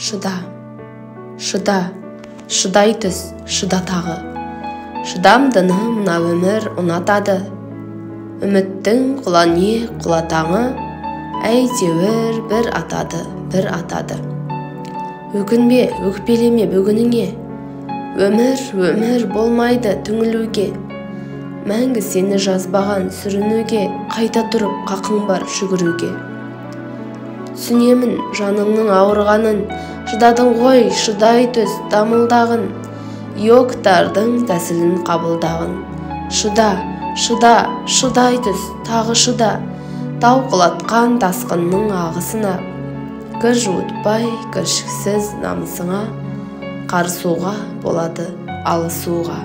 Шыда, шыда, шыдай түс, шыда тағы. Шыдамдыны мына өмір ұнатады. Үміттің құлане құлатаңы, әйтеуір бір атады, бір атады. Өкінбе, өкпелеме бүгініңе, өмір болмайды түңілуге. Мәңгі сені жазбаған сүрінуге, қайта тұрып қақың бар жүгіруге. Сүнемін жаныңның ауырғанын, шыдадың ғой шыдай түс дамылдағын, йогтардың тәсілін қабылдағын. Шыда, шыда, шыдай түс, тағы шыда, тау құлатқан тасқынның ағысына. Кір жуытпай кіршіксіз намысыңа, қарысуға болады алысуға.